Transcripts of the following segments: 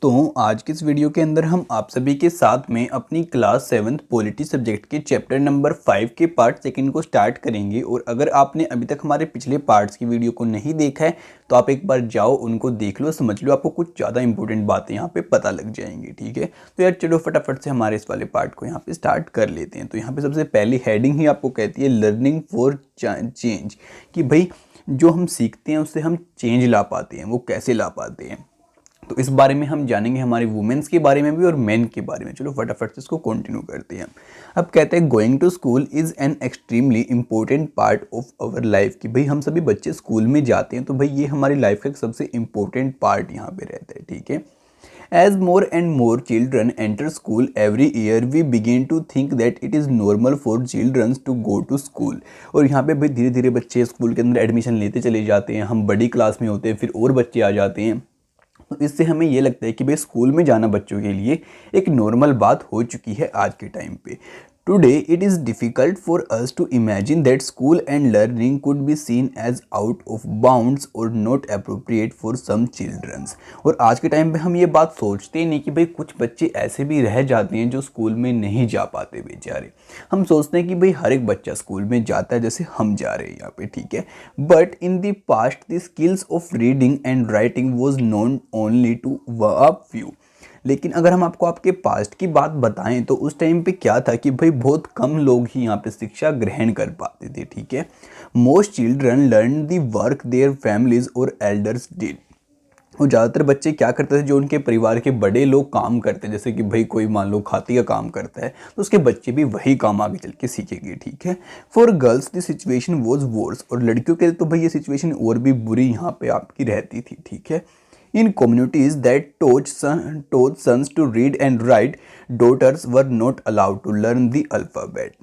दोस्तों, आज की इस वीडियो के अंदर हम आप सभी के साथ में अपनी क्लास 7th पॉलिटी सब्जेक्ट के चैप्टर नंबर 5 के पार्ट सेकंड को स्टार्ट करेंगे। और अगर आपने अभी तक हमारे पिछले पार्ट्स की वीडियो को नहीं देखा है तो आप एक बार जाओ, उनको देख लो, समझ लो, आपको कुछ ज़्यादा इंपॉर्टेंट बातें यहाँ पे पता लग जाएंगी। ठीक है, तो यार चलो फटाफट से हमारे इस वाले पार्ट को यहाँ पे स्टार्ट कर लेते हैं। तो यहाँ पे सबसे पहली हेडिंग ही आपको कहती है लर्निंग फॉर चेंज, कि भाई जो हम सीखते हैं उससे हम चेंज ला पाते हैं, वो कैसे ला पाते हैं। तो इस बारे में हम जानेंगे, हमारे वुमेन्स के बारे में भी और मेन के बारे में। चलो फटाफट से इसको कंटिन्यू करते हैं। अब कहते हैं going to school is an extremely important part of our life, कि भाई हम सभी बच्चे स्कूल में जाते हैं तो भाई ये हमारी लाइफ का एक सबसे इंपॉर्टेंट पार्ट यहाँ पे रहता है। ठीक है, As more and more children enter school every year, we begin to think that it is normal for children to go to school। और यहाँ पे भाई धीरे धीरे बच्चे स्कूल के अंदर एडमिशन लेते चले जाते हैं, हम बड़ी क्लास में होते हैं, फिर और बच्चे आ जाते हैं। तो इससे हमें ये लगता है कि भाई स्कूल में जाना बच्चों के लिए एक नॉर्मल बात हो चुकी है आज के टाइम पे। Today it is difficult for us to imagine that school and learning could be seen as out of bounds or not appropriate for some children। और आज के टाइम पे हम ये बात सोचते ही नहीं कि भाई कुछ बच्चे ऐसे भी रह जाते हैं जो स्कूल में नहीं जा पाते बेचारे। हम सोचते हैं कि भाई हर एक बच्चा स्कूल में जाता है जैसे हम जा रहे हैं यहाँ पे। ठीक है, but in the past the skills of reading and writing was known only to a few. लेकिन अगर हम आपको आपके पास्ट की बात बताएं तो उस टाइम पे क्या था कि भाई बहुत कम लोग ही यहाँ पे शिक्षा ग्रहण कर पाते थे। ठीक है, most children learn the work their families और एल्डर्स डिड। और ज़्यादातर बच्चे क्या करते थे, जो उनके परिवार के बड़े लोग काम करते हैं, जैसे कि भाई कोई मान लो खाती का काम करता है तो उसके बच्चे भी वही काम आगे चल के सीखेंगे। ठीक है, for girls the situation was worse. और लड़कियों के लिए तो भाई ये सिचुएशन और भी बुरी यहाँ पे आपकी रहती थी। ठीक है, In communities that taught sons to read and write, daughters were not allowed to learn the alphabet।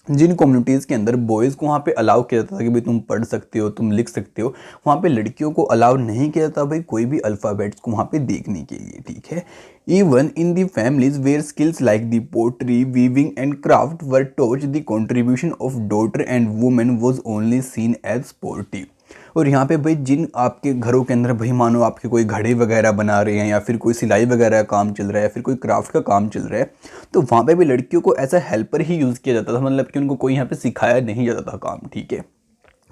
जिन कम्युनिटीज़ के अंदर बॉयज़ को वहाँ पे अलाउ किया जाता था कि भाई तुम पढ़ सकते हो, तुम लिख सकते हो, वहाँ पे लड़कियों को अलाउ नहीं किया जाता भाई कोई भी अल्फ़ाबेट्स को वहाँ पे देखने के लिए। ठीक है, even in the families where skills like the pottery, weaving and craft were taught, the contribution of daughter and women was only seen as supportive. और यहाँ पे भाई जिन आपके घरों के अंदर भाई मानो आपके कोई घड़े वगैरह बना रहे हैं या फिर कोई सिलाई वगैरह का काम चल रहा है या फिर कोई क्राफ्ट का काम चल रहा है, तो वहाँ पे भी लड़कियों को एज अ हेल्पर ही यूज़ किया जाता था, मतलब कि उनको कोई यहाँ पे सिखाया नहीं जाता था काम। ठीक है,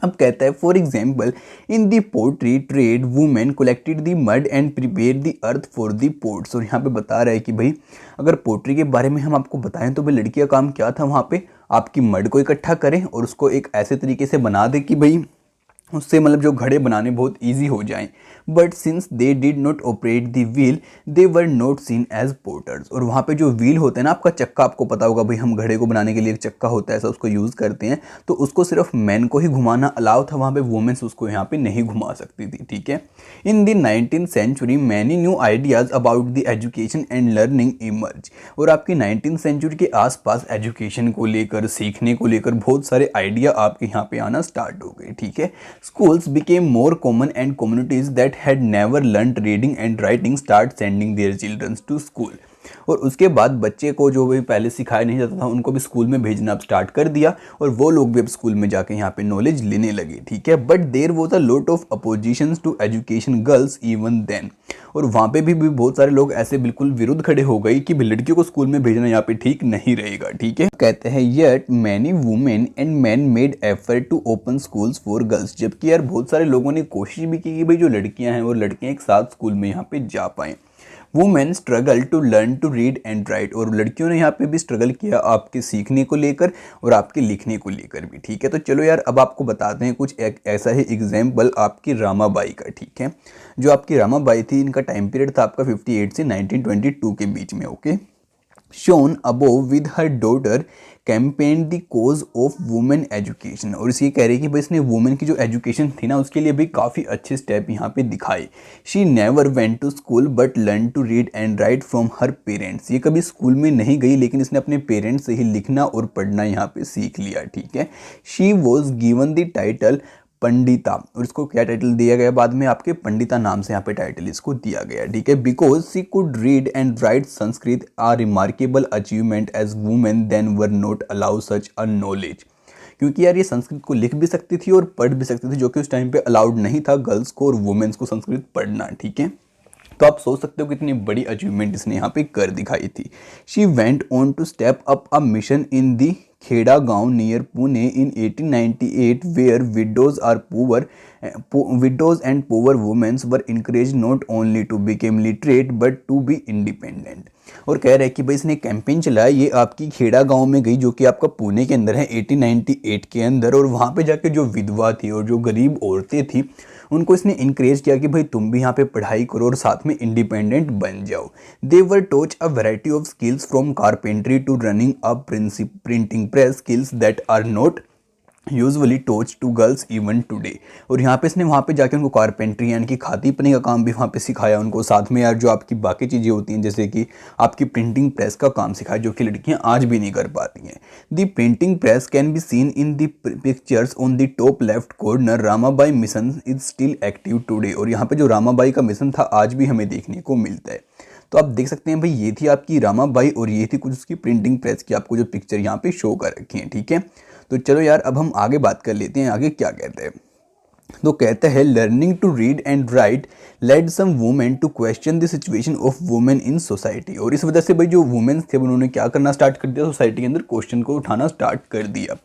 अब कहता है for example in the pottery trade women collected the mud and prepare the earth for the pots. और यहाँ पे बता रहा है कि भाई अगर पोट्री के बारे में हम आपको बताएं तो भाई लड़की का काम क्या था, वहाँ पे आपकी मड को इकट्ठा करें और उसको एक ऐसे तरीके से बना दे कि भाई उससे मतलब जो घड़े बनाने बहुत इजी हो जाएं। But since they did not operate the wheel they were not seen as potters. और वहाँ पे जो व्हील होता है ना, आपका चक्का, आपको पता होगा भाई हम घड़े को बनाने के लिए एक चक्का होता है ऐसा, उसको यूज़ करते हैं, तो उसको सिर्फ मैन को ही घुमाना अलाउ था, वहाँ पे वुमेन्स उसको यहाँ पे नहीं घुमा सकती थी। ठीक है, in the 19th century many new ideas about the education and learning emerge. और आपकी 19th सेंचुरी के आसपास एजुकेशन को लेकर, सीखने को लेकर बहुत सारे आइडिया आपके यहाँ पे आना स्टार्ट हो गए। ठीक है, schools became more common and communities that had never learnt reading and writing start sending their children to school। और उसके बाद बच्चे को जो भी पहले सिखाया नहीं जाता था उनको भी स्कूल में भेजना अब स्टार्ट कर दिया और वो लोग भी अब स्कूल में जाके यहाँ पे नॉलेज लेने लगे। ठीक है, but there was a lot of oppositions to education girls even then. और वहाँ पे भी बहुत सारे लोग ऐसे बिल्कुल विरुद्ध खड़े हो गए कि लड़कियों को स्कूल में भेजना यहाँ पे ठीक नहीं रहेगा। ठीक है, कहते हैं yet many women and man made effort to open schools for girls. जबकि यार बहुत सारे लोगों ने कोशिश भी की कि भाई जो लड़कियाँ हैं और लड़कियाँ एक साथ स्कूल में यहाँ पे जा पाएँ। Women struggle to learn to read and write. और लड़कियों ने यहाँ पे भी स्ट्रगल किया आपके सीखने को लेकर और आपके लिखने को लेकर भी। ठीक है, तो चलो यार अब आपको बताते हैं कुछ एक ऐसा ही एग्जाम्पल आपकी रामाबाई का। ठीक है, जो आपकी रामाबाई थी इनका टाइम पीरियड था आपका 58 से 1922 के बीच में। Okay, shown above with her daughter campaign the cause of women education. और इसे कह रही है कि भाई इसने वुमेन की जो एजुकेशन थी ना उसके लिए भी काफ़ी अच्छे स्टेप यहाँ पे दिखाए। She never went to school but learn to read and write from her parents. ये कभी स्कूल में नहीं गई लेकिन इसने अपने पेरेंट्स से ही लिखना और पढ़ना यहाँ पे सीख लिया। ठीक है, she was given the title Pandita. और इसको क्या टाइटल दिया गया बाद में, आपके पंडिता नाम से यहाँ पे टाइटल इसको दिया गया। ठीक है, because she could read and write Sanskrit are remarkable achievement as women then were not allow such a knowledge. क्योंकि यार ये संस्कृत को लिख भी सकती थी और पढ़ भी सकती थी, जो कि उस टाइम पे अलाउड नहीं था गर्ल्स को और वुमेन्स को संस्कृत पढ़ना। ठीक है, तो आप सोच सकते हो कितनी बड़ी अचीवमेंट इसने यहाँ पे कर दिखाई थी। She went on to step up a mission in the Kheda गांव near Pune in 1898 where widows and poor women were encouraged not only to become literate but to be independent। और कह रहे हैं कि भाई इसने कैंपेन चलाया, ये आपकी खेड़ा गांव में गई जो कि आपका पुणे के अंदर है 1898 के अंदर, और वहाँ पे जाके जो विधवा थी और जो गरीब औरतें थी उनको इसने इंकरेज किया कि भाई तुम भी यहाँ पे पढ़ाई करो और साथ में इंडिपेंडेंट बन जाओ। They were taught a variety of skills from carpentry to running a printing press, skills that are not usually taught to girls even today. और यहाँ पे इसने वहाँ पे जाके उनको कारपेंट्री यानी कि खादी पनी का काम भी वहाँ पे सिखाया उनको, साथ में यार जो आपकी बाकी चीज़ें होती हैं जैसे कि आपकी प्रिंटिंग प्रेस का काम सिखाया जो कि लड़कियाँ आज भी नहीं कर पाती हैं। The printing press can be seen in the pictures on the top left corner. Ramabai mission is still active today. और यहाँ पे जो रामाबाई का मिशन था आज भी हमें देखने को मिलता है। तो आप देख सकते हैं भाई ये थी आपकी रामाबाई और ये थी कुछ उसकी प्रिंटिंग प्रेस की आपको जो पिक्चर यहाँ पे शो कर रखी है, ठीक है। तो चलो यार अब हम आगे बात कर लेते हैं, आगे क्या कहते हैं। तो कहते हैं learning to read and write led some women to question the situation of women in society. और इस वजह से भाई जो वुमेन थे उन्होंने क्या करना स्टार्ट कर दिया, सोसाइटी के अंदर क्वेश्चन को उठाना स्टार्ट कर दिया।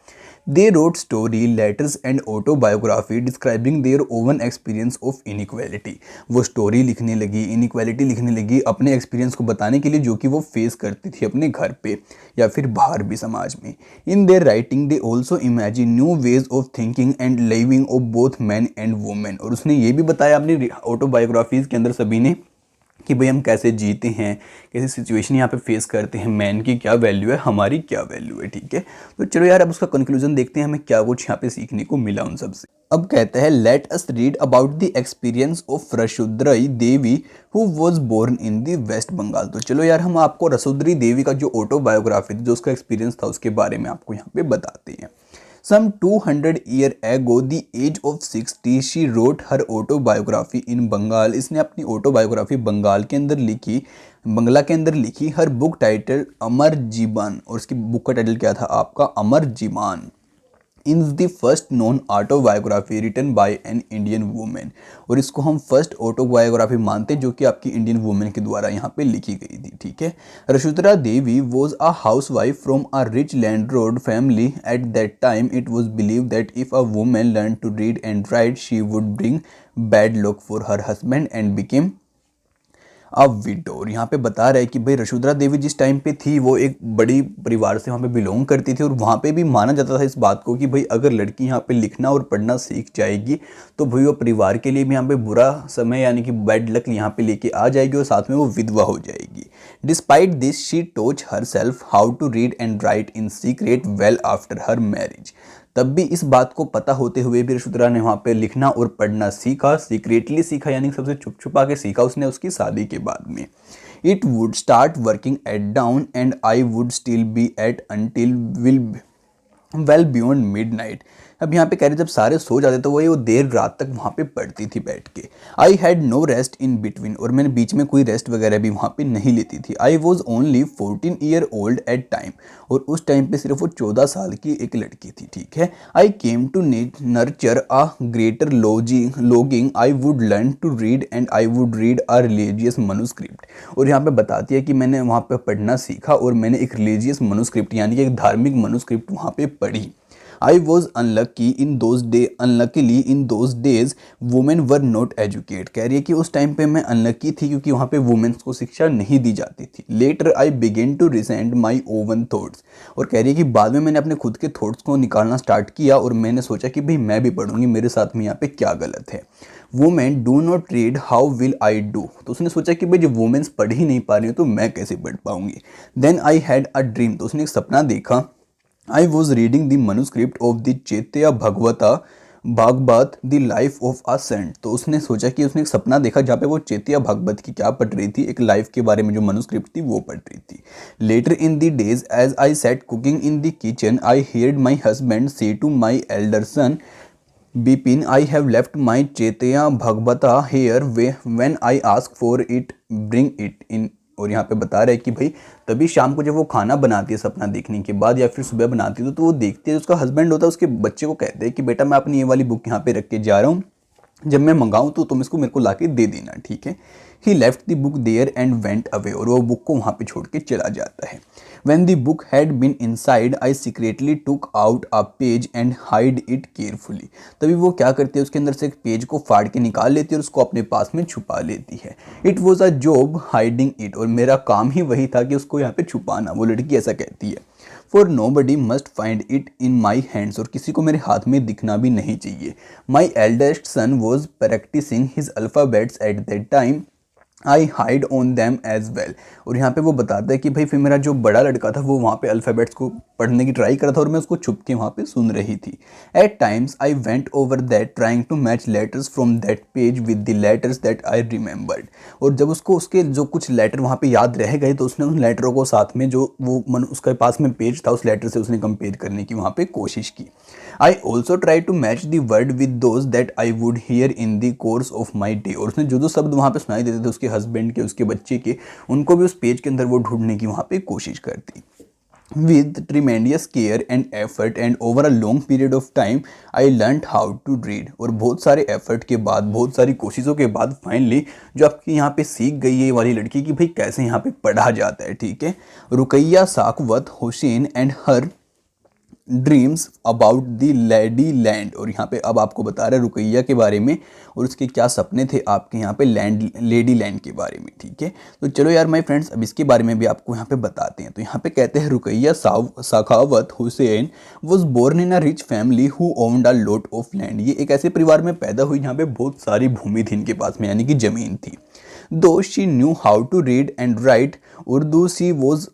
They wrote story letters and autobiography describing their own experience of inequality. वो स्टोरी लिखने लगी, इनइक्वालिटी लिखने लगी अपने एक्सपीरियंस को बताने के लिए जो कि वो फेस करती थी अपने घर पे या फिर बाहर भी समाज में। In their writing they also imagine new ways of thinking and living of both man and women. और उसने ये भी बताया अपनी ऑटोबायोग्राफीज के अंदर सभी ने कि भाई हम कैसे जीते हैं, कैसे सिचुएशन यहाँ पे फेस करते हैं, मैन की क्या वैल्यू है, हमारी क्या वैल्यू है, ठीक है। तो चलो यार अब उसका कंक्लूजन देखते हैं हमें क्या कुछ यहाँ पे सीखने को मिला उन सबसे। अब कहते हैं let us read about the experience of Rassundari Devi who was born in the West Bengal. तो चलो यार हम आपको रसुद्री देवी का जो ऑटोबायोग्राफी थी, जो उसका एक्सपीरियंस था, उसके बारे में आपको यहाँ पे बताते हैं। Some 200 years ago, the age of 60, she wrote her autobiography in Bengal। इसने अपनी ऑटोबायोग्राफी बंगाल के अंदर लिखी, बंगला के अंदर लिखी। हर बुक टाइटल अमर जीवन, और उसकी बुक का टाइटल क्या था आपका, Amar Jiban. In the first known autobiography written by an Indian women. और इसको हम फर्स्ट ऑटोबायोग्राफी मानते हैं जो कि आपकी इंडियन वुमेन के द्वारा यहाँ पे लिखी गई थी, ठीक है। Rassundari Devi was a housewife from a rich landlord family. At that time it was believe that if a women learn to read and write she would bring bad luck for her husband and became a widow. और यहाँ पे बता रहा है कि भाई रशुद्रा देवी जिस time पे थी वो एक बड़ी परिवार से वहाँ पे बिलोंग करती थी और वहाँ पे भी माना जाता था इस बात को कि भाई अगर लड़की यहाँ पे लिखना और पढ़ना सीख जाएगी तो भाई वो परिवार के लिए भी यहाँ पे बुरा समय यानी कि बैड लक यहाँ पे लेके आ जाएगी और साथ में वो विधवा हो जाएगी। Despite this she taught herself how to read and write in secret well after her marriage. तब भी इस बात को पता होते हुए भी रशुद्रा ने वहाँ पे लिखना और पढ़ना सीखा, सीक्रेटली सीखा यानी सबसे छुप छुपा के सीखा उसने उसकी शादी के बाद में। It would start working at dawn and I would still be at until well beyond midnight. अब यहाँ पे कह रहे जब सारे सो जाते तो वो देर रात तक वहाँ पे पढ़ती थी बैठ के। I had no rest in between, और मैंने बीच में कोई रेस्ट वगैरह भी वहाँ पे नहीं लेती थी। I was only 14 year old at time, और उस टाइम पे सिर्फ वो 14 साल की एक लड़की थी, ठीक है। I came to nurture a greater longing. I would learn to read and I would read a religious manuscript. और यहाँ पे बताती है कि मैंने वहाँ पे पढ़ना सीखा और मैंने एक रिलीजियस मनुस्क्रिप्ट यानी कि एक धार्मिक मनुस्क्रिप्ट वहाँ पे पढ़ी। I was unluckily in those days women were not educated। कह रही है कि उस टाइम पे मैं अनलकी थी क्योंकि वहाँ पे वुमेन्स को शिक्षा नहीं दी जाती थी। Later I began to resent my own thoughts। और कह रही है कि बाद में मैंने अपने खुद के थॉट्स को निकालना स्टार्ट किया और मैंने सोचा कि भाई मैं भी पढ़ूंगी, मेरे साथ में यहाँ पे क्या गलत है। Women do not read how will I do. तो उसने सोचा कि भाई जब वुमेन्स पढ़ ही नहीं पा रही हो तो मैं कैसे पढ़ पाऊंगी। Then I had a dream. तो उसने एक सपना देखा। I was reading the manuscript of the Chaitanya Bhagavat the life of a saint. तो उसने सोचा कि उसने एक सपना देखा जहाँ पे वो चैत्य भागवत की क्या पढ़ रही थी, एक लाइफ के बारे में जो मनुस्क्रिप्ट थी वो पढ़ रही थी। Later in the days as I sat cooking in the kitchen I heard my husband say to my elder son Bipin I have left my Chaitanya Bhagavata here when I ask for it bring it in. और यहाँ पे बता रहे हैं कि भाई तभी शाम को जब वो खाना बनाती है सपना देखने के बाद या फिर सुबह बनाती है तो वो देखती है, उसका हस्बैंड होता है उसके बच्चे को कहते हैं कि बेटा मैं अपनी ये वाली बुक यहाँ पे रख के जा रहा हूँ, जब मैं मंगाऊँ तो तुम इसको मेरे को ला के दे देना, ठीक है। He left the book there and went away, और वो बुक को वहाँ पे छोड़ के चला जाता है। When the book had been inside, I secretly took out a page and hid it carefully. तभी वो क्या करती है, उसके अंदर से एक पेज को फाड़ के निकाल लेती है और उसको अपने पास में छुपा लेती है। It was a job hiding it, और मेरा काम ही वही था कि उसको यहाँ पे छुपाना, वो लड़की ऐसा कहती है। For nobody must find it in my hands, और किसी को मेरे हाथ में दिखना भी नहीं चाहिए। My eldest son was practicing his alphabets at that time. I hide on them as well, और यहाँ पे वो बताता है कि भाई फिर मेरा जो बड़ा लड़का था वो वहाँ पे अल्फ़ाबेट्स को पढ़ने की ट्राई कर रहा था और मैं उसको छुप के वहाँ पे सुन रही थी। At times I went over that trying to match letters from that page with the letters that I remembered, और जब उसको उसके जो कुछ लेटर वहाँ पे याद रह गए तो उसने उन लेटरों को साथ में जो वो उसके पास में पेज था उस लेटर से उसने कंपेयर करने की वहाँ पे कोशिश की। I also try to match the word with those that I would hear in the course of my day, और उसने जो शब्द वहाँ पे सुनाई देते थे उसके हस्बैंड के, उसके बच्चे के, उनको भी उस पेज के अंदर वो ढूंढने की वहाँ पे कोशिश करती। With tremendous care and effort and over a long period of time, I learned how to read, और बहुत सारे एफर्ट के बाद, बहुत सारी कोशिशों के बाद फाइनली जो आपकी यहाँ पे सीख गई है ये वाली लड़की कि भाई कैसे यहाँ पे पढ़ा जाता है। ठीक है, Rokeya Sakhawat Hossain and her dreams about the lady land, और यहाँ पे अब आपको बता रहा है रुकैया के बारे में और उसके क्या सपने थे आपके यहाँ पे लेडी लैंड के बारे में। ठीक है, तो चलो यार माय फ्रेंड्स अब इसके बारे में भी आपको यहाँ पे बताते हैं। तो यहाँ पे कहते हैं Rokeya Sakhawat Hossain was born in a rich family who owned a lot of land, ये एक ऐसे परिवार में पैदा हुई जहाँ पे बहुत सारी भूमि थी इनके पास में, यानी कि ज़मीन थी। Though she knew how to read and write Urdu, she was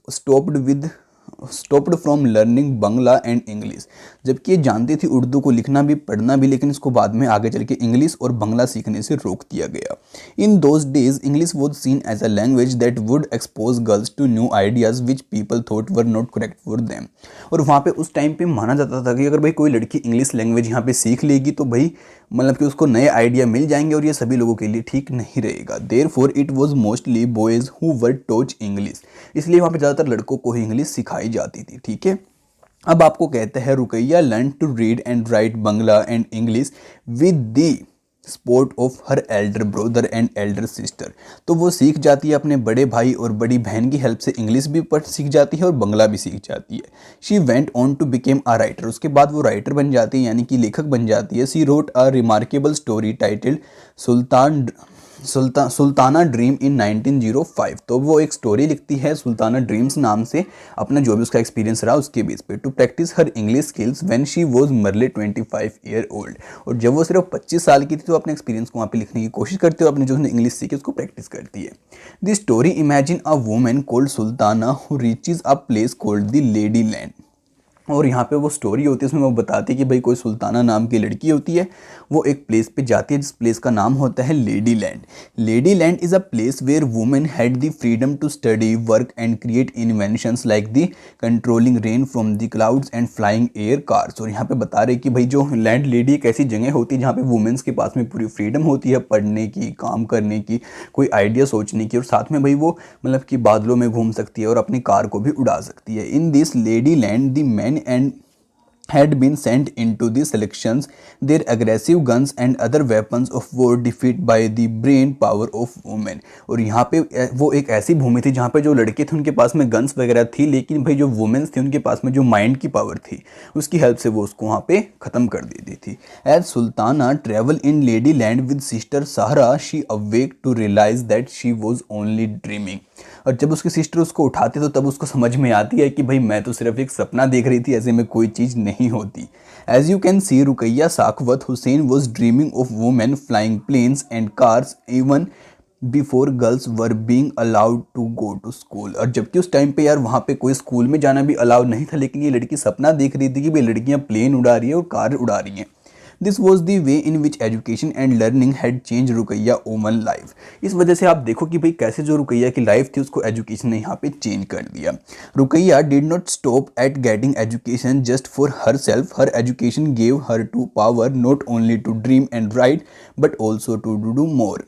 stopped from learning Bangla and English, जबकि ये जानती थी उर्दू को लिखना भी पढ़ना भी, लेकिन इसको बाद में आगे चल के इंग्लिश और बंगला सीखने से रोक दिया गया। In those days English was seen as a language that would expose girls to new ideas which people thought were not correct for them, और वहाँ पे उस टाइम पे माना जाता था कि अगर भाई कोई लड़की इंग्लिश लैंग्वेज यहाँ पे सीख लेगी तो भाई मतलब कि उसको नए आइडिया मिल जाएंगे और ये सभी लोगों के लिए ठीक नहीं रहेगा। Therefore it was mostly boys who were taught English, इसलिए वहाँ पे ज़्यादातर लड़कों को ही इंग्लिश सिखाई जाती थी। ठीक है, अब आपको कहते हैं Rokeya learn to read and write Bangla and English with the support of her elder brother and elder sister, तो वो सीख जाती है अपने बड़े भाई और बड़ी बहन की हेल्प से, इंग्लिश भी पढ़ सीख जाती है और बंगला भी सीख जाती है। She went on to became a writer, उसके बाद वो राइटर बन जाती है यानी कि लेखक बन जाती है। She wrote a remarkable story titled Sultana dream in 1905, तो वो एक स्टोरी लिखती है सुल्ताना ड्रीम्स नाम से, अपना जो भी उसका एक्सपीरियंस रहा उसके बेस पे। To practice her English skills when she was merely 25 year old, और जब वो सिर्फ 25 साल की थी तो अपने एक्सपीरियंस को वहाँ पे लिखने की कोशिश करती है और अपने जो इंग्लिश सीखी उसको प्रैक्टिस करती है। This story imagine a women called Sultana who reaches a place called the lady land, और यहाँ पे वो स्टोरी होती है उसमें वो बताती है कि भाई कोई सुल्ताना नाम की लड़की होती है, वो एक प्लेस पे जाती है जिस प्लेस का नाम होता है Ladyland. Ladyland is a place where women had the freedom to study work and create inventions like the controlling rain from the clouds and flying air cars, और यहाँ पे बता रहे कि भाई जो लैंड लेडी एक ऐसी जगह होती है जहाँ पे वुमेन्स के पास में पूरी फ्रीडम होती है पढ़ने की, काम करने की, कोई आइडिया सोचने की, और साथ में भाई वो मतलब कि बादलों में घूम सकती है और अपनी कार को भी उड़ा सकती है। In this lady land the man and had been sent into the selections, their aggressive guns and other weapons of war defeat by the brain power of women, और यहाँ पे वो एक ऐसी भूमि थी जहाँ पे जो लड़के थे उनके पास में गन्स वगैरह थी, लेकिन भाई जो वुमेन्स थी उनके पास में जो माइंड की पावर थी उसकी हेल्प से वो उसको वहाँ पे ख़त्म कर देती थी। As Sultana travel in lady land with sister Sara she awoke to realise that she was only dreaming, और जब उसकी सिस्टर उसको उठाती तो तब उसको समझ में आती है कि भाई मैं तो सिर्फ एक सपना देख रही थी, ऐसे में कोई चीज़ नहीं होती। As you can see Rokeya Sakhawat Hossain was dreaming of women flying planes and cars even before girls were being allowed to go to school, और जबकि उस टाइम पे यार वहाँ पे कोई स्कूल में जाना भी अलाउड नहीं था, लेकिन ये लड़की सपना देख रही थी कि भाई लड़कियाँ प्लेन उड़ा रही है और कार उड़ा रही हैं। This was the way in which education and learning had change Rokeya woman life, इस वजह से आप देखो कि भाई कैसे जो रुकैया की लाइफ थी उसको एजुकेशन ने यहाँ पे चेंज कर दिया। Rokeya did not stop at getting education just for herself, her education gave her to power not only to dream and write but also to do more,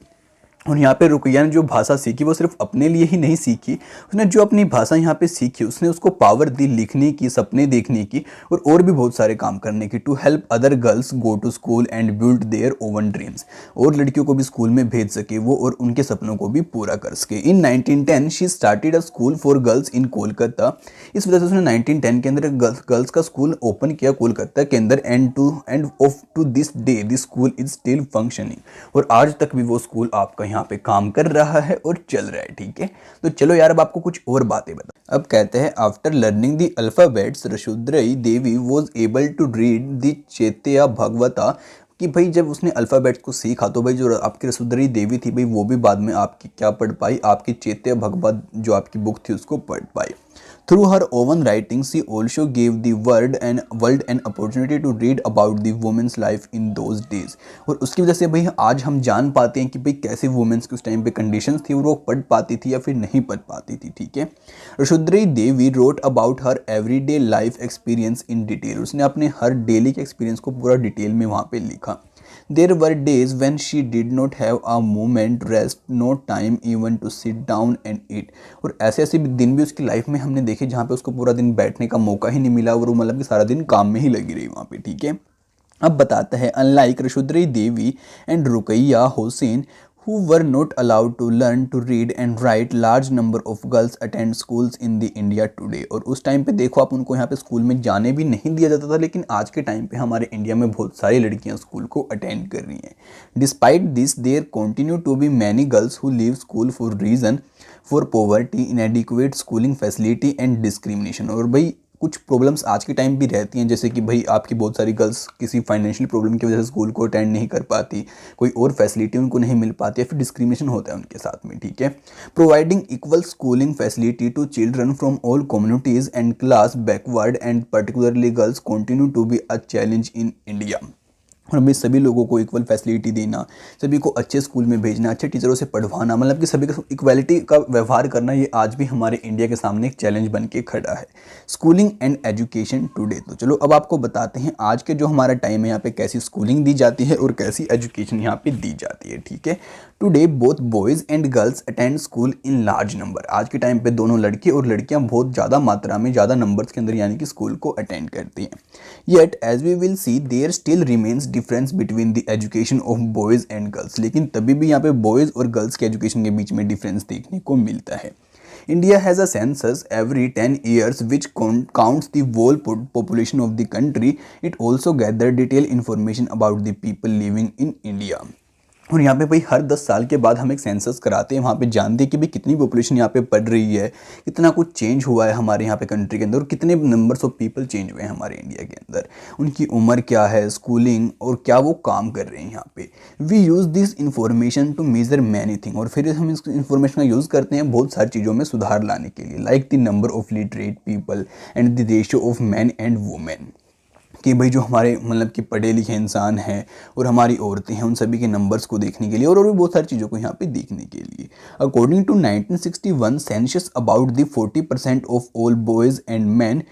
और यहाँ पे रुकैया ने जो भाषा सीखी वो सिर्फ अपने लिए ही नहीं सीखी, उसने जो अपनी भाषा यहाँ पे सीखी उसने उसको पावर दी लिखने की, सपने देखने की और भी बहुत सारे काम करने की, to help other girls go to school and build their own dreams, और लड़कियों को भी स्कूल में भेज सके वो और उनके सपनों को भी पूरा कर सके। इन 1910 she started a school for girls in Kolkata, इस वजह से उसने 1910 के अंदर गर्ल्स का स्कूल ओपन किया कोलकाता के अंदर, and of to this day this school is still functioning, और आज तक भी वो स्कूल आपका यहाँ पे काम कर रहा है और चल रहा है। ठीक है, तो चलो यार अब आपको कुछ और बातें बता। अब कहते हैं after learning the alphabets Rassundari Devi was able to read the Chaitanya Bhagavata, कि भाई जब उसने अल्फ़ाबेट्स को सीखा तो भाई जो आपकी रसुदरी देवी थी भाई वो भी बाद में आपकी क्या पढ़ पाई, आपकी चैत्य भगवत जो आपकी बुक थी उसको पढ़ पाई। Through her own writing she also gave the world an opportunity to read about the women's life in those days, और उसकी वजह से भाई आज हम जान पाते हैं कि भाई कैसे वुमेन्स के उस टाइम पे कंडीशंस थी और वो पढ़ पाती थी या फिर नहीं पढ़ पाती थी। ठीक है, Rassundari Devi wrote about her everyday life experience in detail, उसने अपने हर डेली के एक्सपीरियंस को पूरा डिटेल में वहाँ पे लिखा। There were days when she did not have a moment rest, no time even to sit down and eat, और ऐसे ऐसे दिन भी उसकी लाइफ में हमने देखे जहाँ पे उसको पूरा दिन बैठने का मौका ही नहीं मिला और वो मतलब कि सारा दिन काम में ही लगी रही वहाँ पे। ठीक है, अब बताता है unlike Rassundari Devi and Rokeya Hossain who were not allowed to learn to read and write, large number of girls attend schools in the India today, और उस टाइम पे देखो आप उनको यहाँ पे स्कूल में जाने भी नहीं दिया जाता था, लेकिन आज के टाइम पे हमारे इंडिया में बहुत सारी लड़कियाँ स्कूल को अटेंड कर रही हैं। Despite this there continue to be many girls who leave school for reason for poverty, inadequate schooling facility and discrimination, और भाई कुछ प्रॉब्लम्स आज के टाइम भी रहती हैं, जैसे कि भाई आपकी बहुत सारी गर्ल्स किसी फाइनेंशियल प्रॉब्लम की वजह से स्कूल को अटेंड नहीं कर पाती, कोई और फैसिलिटी उनको नहीं मिल पाती, या फिर डिस्क्रिमिनेशन होता है उनके साथ में। ठीक है, providing equal schooling facility to children from all communities and class backward and particularly girls continue to be a challenge in India, और हमें सभी लोगों को इक्वल फैसिलिटी देना, सभी को अच्छे स्कूल में भेजना, अच्छे टीचरों से पढ़वाना, मतलब कि सभी का इक्वालिटी का व्यवहार करना, ये आज भी हमारे इंडिया के सामने एक चैलेंज बन के खड़ा है। स्कूलिंग एंड एजुकेशन टुडे, तो चलो अब आपको बताते हैं आज के जो हमारा टाइम है यहाँ पे कैसी स्कूलिंग दी जाती है और कैसी एजुकेशन यहाँ पे दी जाती है। ठीक है, today both boys and girls attend school in large number, आज के टाइम पे दोनों लड़के और लड़कियाँ बहुत ज़्यादा मात्रा में, ज़्यादा नंबर्स के अंदर यानी कि स्कूल को अटेंड करती हैं। Yet as we will see there still remains difference between the education of boys and girls, लेकिन तभी भी यहाँ पे बॉयज़ और गर्ल्स के एजुकेशन के बीच में डिफरेंस देखने को मिलता है। India has a census every 10 years which counts the whole population of the country. It also gathers detailed information about the people living in India. और यहाँ पे भाई हर 10 साल के बाद हम एक सेंसस कराते हैं, वहाँ पे जानते हैं कि भाई कितनी पॉपुलेशन यहाँ पे बढ़ रही है, कितना कुछ चेंज हुआ है हमारे यहाँ पे कंट्री के अंदर, और कितने नंबर्स ऑफ पीपल चेंज हुए हैं हमारे इंडिया के अंदर, उनकी उम्र क्या है, स्कूलिंग और क्या वो काम कर रहे हैं यहाँ पे। We use this information to measure many thing, और फिर हम इस इन्फॉर्मेशन का यूज़ करते हैं बहुत सारी चीज़ों में सुधार लाने के लिए, like the number of literate people and the ratio of man and women, कि भाई जो हमारे मतलब कि पढ़े लिखे इंसान हैं और हमारी औरतें हैं उन सभी के नंबर्स को देखने के लिए और भी बहुत सारी चीज़ों को यहाँ पे देखने के लिए। According to 1961 census about the 40% of all boys and man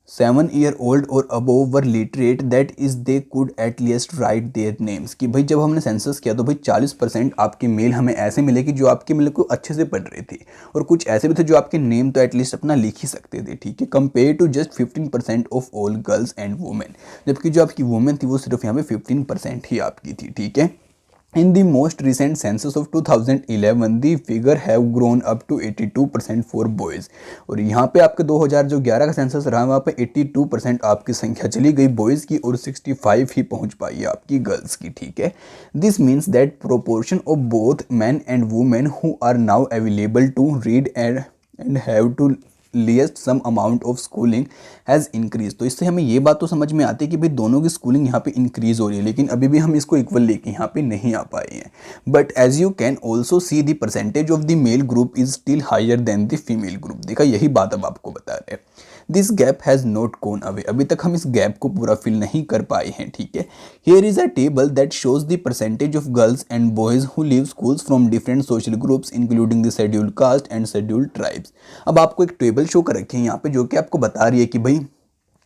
7 year old और above were literate that is they could at least write their names, कि भाई जब हमने सेंसस किया तो भाई 40% आपके मेल हमें ऐसे मिले कि जो आपके मतलब को अच्छे से पढ़ रहे थे, और कुछ ऐसे भी थे जो आपके नेम तो एटलीस्ट अपना लिख ही सकते थे। ठीक है, compare to just 15% of all girls and women, जबकि जो आपकी वुमेन थी वो सिर्फ यहाँ पे 15% ही आपकी थी। ठीक है, In the most recent census of 2011, the figure have grown up to 82% for boys, और यहाँ पे आपके 2011 का सेंसस रहा वहाँ पे 82% आपकी संख्या चली गई बॉयज़ की और 65 ही पहुँच पाई है आपकी गर्ल्स की। ठीक है, this means that proportion of both man and women who are now available to read and have to list some amount of schooling has increase. तो इससे हमें ये बात तो समझ में आती है कि भाई दोनों की स्कूलिंग यहाँ पे इंक्रीज हो रही है, लेकिन अभी भी हम इसको इक्वल लेके यहाँ पे नहीं आ पाए हैं। But as you can also see the percentage of the male group is still higher than the female group. देखा, यही बात अब आपको बता रहे हैं। This gap has not gone away, अभी तक हम इस गैप को पूरा फिल नहीं कर पाए हैं। ठीक है, here is a table that shows the percentage of girls and boys who leave schools from different social groups including the scheduled caste and scheduled tribes. अब आपको एक टेबल शो कर रखी है यहाँ पे जो कि आपको बता रही है कि भाई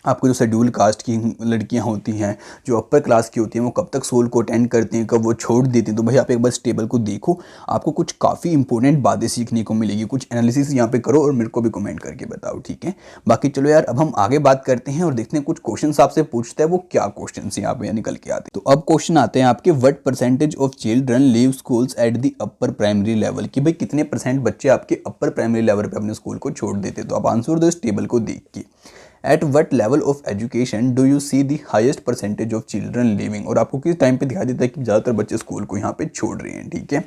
आपको जो शेड्यूल कास्ट की लड़कियां होती हैं, जो अपर क्लास की होती हैं, वो कब तक सोल को अटेंड करती हैं, कब वो छोड़ देती हैं। तो भाई आप एक बार इस टेबल को देखो, आपको कुछ काफ़ी इंपॉर्टेंट बातें सीखने को मिलेगी। कुछ एनालिसिस यहाँ पे करो और मेरे को भी कमेंट करके बताओ, ठीक है। बाकी चलो यार, अब हम आगे बात करते हैं और देखते हैं कुछ क्वेश्चन आपसे पूछता है वो क्या क्वेश्चन यहाँ पे निकल के आते हैं। तो अब क्वेश्चन आते हैं आपके, what percentage of children leave schools at the upper primary level, कि भाई कितने परसेंट बच्चे आपके अपर प्राइमरी लेवल पे अपने स्कूल को छोड़ देते। तो आप आंसर दो इस टेबल को देख के। At what level of education do you see the highest percentage of children living, और आपको किस टाइम पे दिखाई देता है कि ज़्यादातर बच्चे स्कूल को यहाँ पे छोड़ रहे हैं, ठीक है।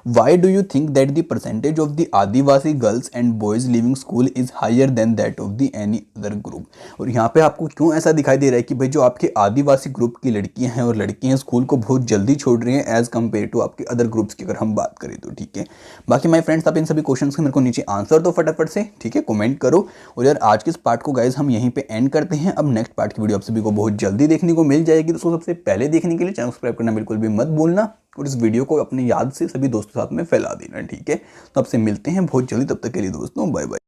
Why do you think that the percentage of the Adivasi girls and boys living school is higher than that of the any other group, और यहाँ पे आपको क्यों ऐसा दिखाई दे रहा है कि भाई जो आपके आदिवासी ग्रुप की लड़कियां हैं और लड़के हैं स्कूल को बहुत जल्दी छोड़ रहे हैं एज कम्पेयर टू आपके अदर ग्रुप्स की अगर हम बात करें तो, ठीक है। बाकी माय फ्रेंड्स, आप इन सभी क्वेश्चन के मेरे को नीचे आंसर दो फटाफट से, ठीक है, कमेंट करो। और यार आज के इस पार्ट को गाइज हम यहीं पे एंड करते हैं। अब नेक्स्ट पार्ट की वीडियो आप सभी को बहुत जल्दी देखने को मिल जाएगी। तो सबसे पहले देखने के लिए चैनल सब्सक्राइब करना बिल्कुल भी मत भूलना, और इस वीडियो को अपनी याद से सभी दोस्तों के साथ में फैला देना, ठीक है। तो आपसे मिलते हैं बहुत जल्दी, तब तक के लिए दोस्तों बाय बाय।